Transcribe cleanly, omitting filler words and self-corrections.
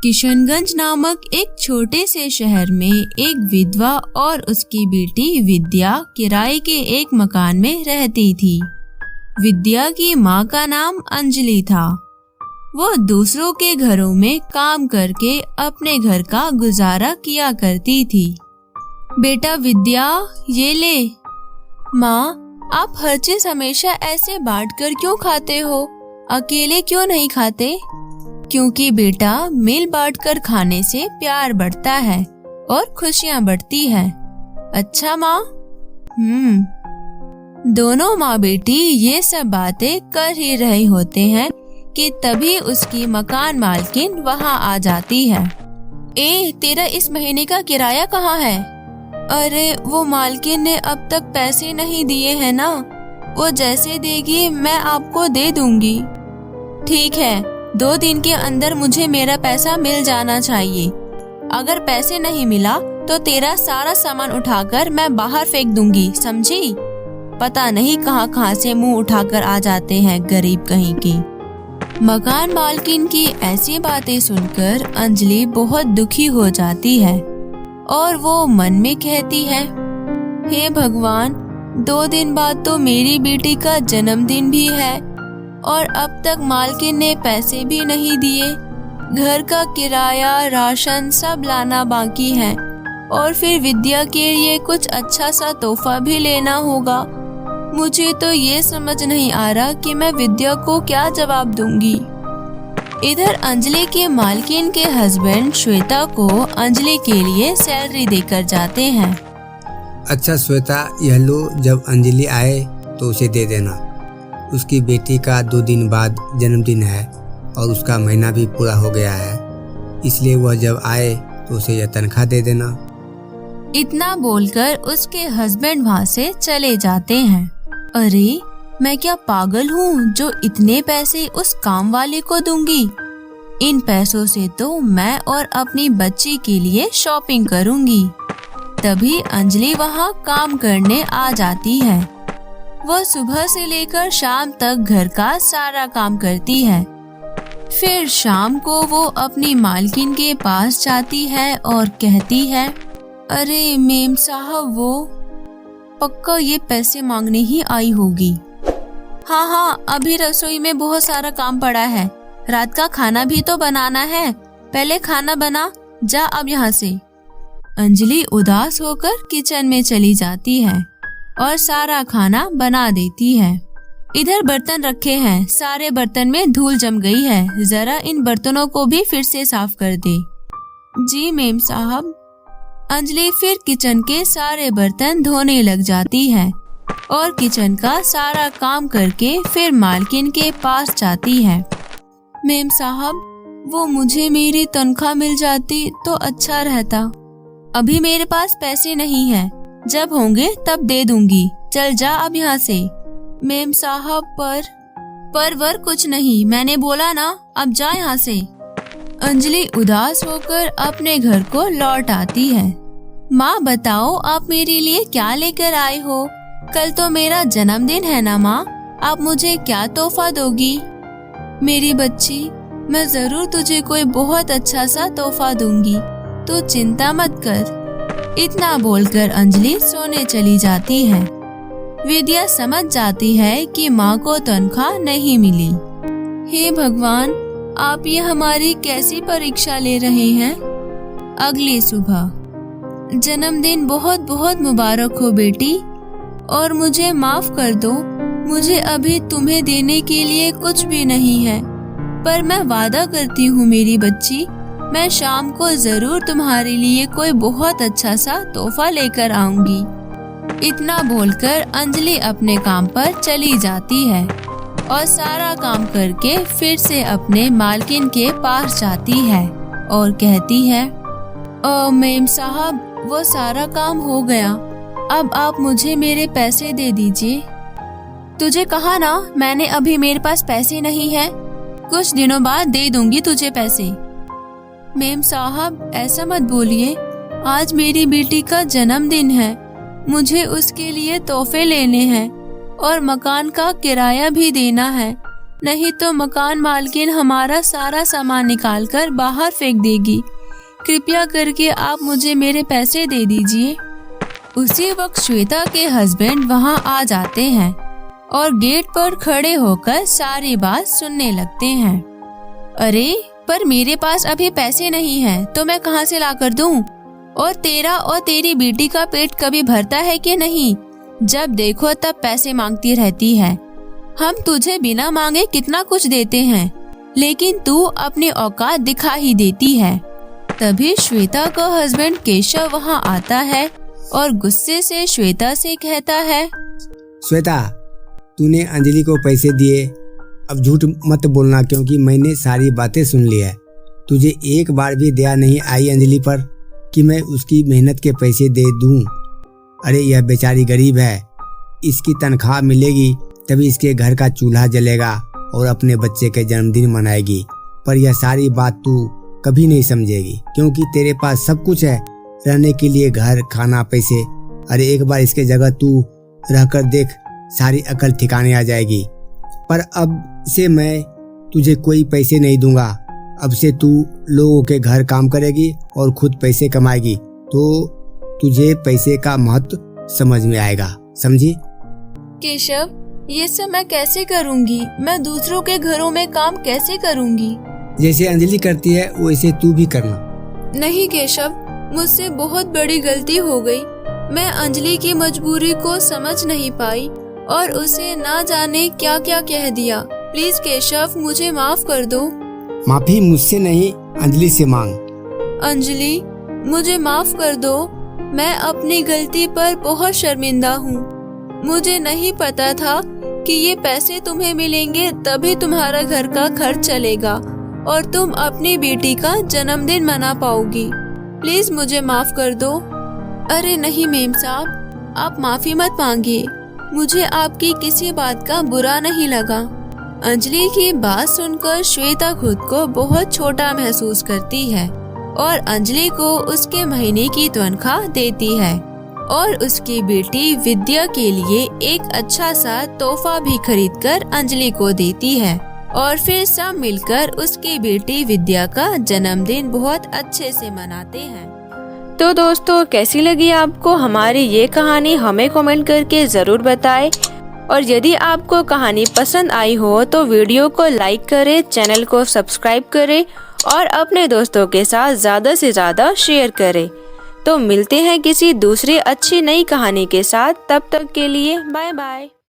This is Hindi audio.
किशनगंज नामक एक छोटे से शहर में एक विधवा और उसकी बेटी विद्या किराए के एक मकान में रहती थी। विद्या की माँ का नाम अंजलि था। वो दूसरों के घरों में काम करके अपने घर का गुजारा किया करती थी। बेटा विद्या, ये ले। माँ, आप हर चीज हमेशा ऐसे बांटकर क्यों खाते हो? अकेले क्यों नहीं खाते? क्योंकि बेटा, मिल बांटकर खाने से प्यार बढ़ता है और खुशियाँ बढ़ती है। अच्छा माँ? दोनों माँ बेटी ये सब बातें कर ही रहे होते हैं कि तभी उसकी मकान मालकिन वहाँ आ जाती है। तेरा इस महीने का किराया कहाँ है? अरे, वो मालकिन ने अब तक पैसे नहीं दिए हैं ना। वो जैसे देगी मैं आपको दे दूंगी। ठीक है, 2 दिन के अंदर मुझे मेरा पैसा मिल जाना चाहिए। अगर पैसे नहीं मिला तो तेरा सारा सामान उठाकर मैं बाहर फेंक दूंगी, समझी? पता नहीं कहाँ से मुंह उठाकर आ जाते हैं गरीब कहीं के। मकान मालकिन की ऐसी बातें सुनकर अंजलि बहुत दुखी हो जाती है और वो मन में कहती है, हे भगवान, 2 दिन बाद तो मेरी बेटी का जन्मदिन भी है और अब तक मालकिन ने पैसे भी नहीं दिए। घर का किराया, राशन सब लाना बाकी है और फिर विद्या के लिए कुछ अच्छा सा तोहफा भी लेना होगा। मुझे तो ये समझ नहीं आ रहा कि मैं विद्या को क्या जवाब दूंगी। इधर अंजलि के मालकिन के हस्बैंड श्वेता को अंजलि के लिए सैलरी देकर जाते हैं। अच्छा श्वेता, यह लो, जब अंजलि आए तो उसे दे देना। उसकी बेटी का 2 दिन बाद जन्मदिन है और उसका महीना भी पूरा हो गया है, इसलिए वह जब आए तो उसे यह तनख्वाह दे देना। इतना बोलकर उसके हस्बैंड वहाँ से चले जाते हैं। अरे, मैं क्या पागल हूँ जो इतने पैसे उस काम वाले को दूंगी? इन पैसों से तो मैं और अपनी बच्ची के लिए शॉपिंग करूँगी। तभी अंजलि वहाँ काम करने आ जाती है। वह सुबह से लेकर शाम तक घर का सारा काम करती है। फिर शाम को वो अपनी मालकिन के पास जाती है और कहती है, अरे मेम साहब, वो पक्का ये पैसे मांगने ही आई होगी। हाँ, अभी रसोई में बहुत सारा काम पड़ा है। रात का खाना भी तो बनाना है। पहले खाना बना, जा अब यहाँ से। अंजलि उदास होकर किचन में चली जाती है और सारा खाना बना देती है। इधर बर्तन रखे हैं, सारे बर्तन में धूल जम गई है। जरा इन बर्तनों को भी फिर से साफ कर दे। जी मेम साहब। अंजलि फिर किचन के सारे बर्तन धोने लग जाती है और किचन का सारा काम करके फिर मालकिन के पास जाती है। मेम साहब, वो मुझे मेरी तनख्वाह मिल जाती तो अच्छा रहता। अभी मेरे पास पैसे नहीं है, जब होंगे तब दे दूंगी। चल जा अब यहाँ से। मेम साहब, पर कुछ नहीं, मैंने बोला ना, अब जा यहाँ से। अंजलि उदास होकर अपने घर को लौट आती है। माँ बताओ, आप मेरे लिए क्या लेकर आए हो? कल तो मेरा जन्मदिन है ना माँ, आप मुझे क्या तोहफा दोगी? मेरी बच्ची, मैं जरूर तुझे कोई बहुत अच्छा सा तोहफा दूंगी, तू चिंता मत कर। इतना बोलकर अंजलि सोने चली जाती है। विद्या समझ जाती है कि माँ को तनख्वाह नहीं मिली। हे भगवान, आप ये हमारी कैसी परीक्षा ले रहे हैं? अगली सुबह, जन्मदिन बहुत बहुत मुबारक हो बेटी, और मुझे माफ कर दो, मुझे अभी तुम्हें देने के लिए कुछ भी नहीं है, पर मैं वादा करती हूँ मेरी बच्ची, मैं शाम को जरूर तुम्हारे लिए कोई बहुत अच्छा सा तोहफा लेकर आऊंगी। इतना बोलकर अंजलि अपने काम पर चली जाती है और सारा काम करके फिर से अपने मालकिन के पास जाती है और कहती है, मेम साहब, वो सारा काम हो गया, अब आप मुझे मेरे पैसे दे दीजिए। तुझे कहा ना मैंने, अभी मेरे पास पैसे नहीं है, कुछ दिनों बाद दे दूंगी तुझे पैसे। मेम साहब, ऐसा मत बोलिए, आज मेरी बेटी का जन्मदिन है, मुझे उसके लिए तोहफे लेने हैं और मकान का किराया भी देना है। नहीं तो मकान मालकिन हमारा सारा सामान निकाल कर बाहर फेंक देगी। कृपया करके आप मुझे मेरे पैसे दे दीजिए। उसी वक्त श्वेता के हस्बैंड वहां आ जाते हैं और गेट पर खड़े होकर सारी बात सुनने लगते हैं। अरे पर मेरे पास अभी पैसे नहीं हैं, तो मैं कहां से ला कर दूं? और तेरा और तेरी बेटी का पेट कभी भरता है कि नहीं? जब देखो तब पैसे मांगती रहती है। हम तुझे बिना मांगे कितना कुछ देते हैं, लेकिन तू अपनी औकात दिखा ही देती है। तभी श्वेता का हस्बैंड केशव वहां आता है और गुस्से से श्वेता से कहता है, श्वेता, तूने अंजलि को पैसे दिए, अब झूठ मत बोलना, क्योंकि मैंने सारी बातें सुन ली है। तुझे एक बार भी दया नहीं आई अंजलि पर कि मैं उसकी मेहनत के पैसे दे दूं। अरे यह बेचारी गरीब है, इसकी तनख्वाह मिलेगी तभी इसके घर का चूल्हा जलेगा और अपने बच्चे के जन्मदिन मनाएगी। पर यह सारी बात तू कभी नहीं समझेगी, क्योंकि तेरे पास सब कुछ है, रहने के लिए घर, खाना, पैसे। अरे एक बार इसके जगह तू रहकर देख, सारी अकल ठिकाने आ जाएगी। पर अब से मैं तुझे कोई पैसे नहीं दूंगा। अब से तू लोगों के घर काम करेगी और खुद पैसे कमाएगी, तो तुझे पैसे का महत्व समझ में आएगा, समझी? केशव, ये सब मैं कैसे करूँगी? मैं दूसरों के घरों में काम कैसे करूँगी? जैसे अंजलि करती है वैसे तू भी करना। नहीं केशव, मुझसे बहुत बड़ी गलती हो गई। मैं अंजलि की मजबूरी को समझ नहीं पाई और उसे ना जाने क्या क्या कह दिया। प्लीज केशव, मुझे माफ कर दो। माफी मुझसे नहीं, अंजलि से मांग। अंजलि, मुझे माफ कर दो। मैं अपनी गलती पर बहुत शर्मिंदा हूँ। मुझे नहीं पता था कि ये पैसे तुम्हें मिलेंगे तभी तुम्हारा घर का खर्च चलेगा और तुम अपनी बेटी का जन्मदिन मना पाओगी। प्लीज मुझे माफ कर दो। अरे नहीं मेम साहब, आप माफी मत मांगिए, मुझे आपकी किसी बात का बुरा नहीं लगा। अंजलि की बात सुनकर श्वेता खुद को बहुत छोटा महसूस करती है और अंजलि को उसके महीने की तनख्वाह देती है और उसकी बेटी विद्या के लिए एक अच्छा सा तोहफा भी खरीदकर अंजलि को देती है और फिर सब मिलकर उसकी बेटी विद्या का जन्मदिन बहुत अच्छे से मनाते हैं। तो दोस्तों, कैसी लगी आपको हमारी ये कहानी? हमें कमेंट करके जरूर बताएं और यदि आपको कहानी पसंद आई हो तो वीडियो को लाइक करें, चैनल को सब्सक्राइब करें और अपने दोस्तों के साथ ज़्यादा से ज़्यादा शेयर करें। तो मिलते हैं किसी दूसरी अच्छी नई कहानी के साथ, तब तक के लिए बाय बाय।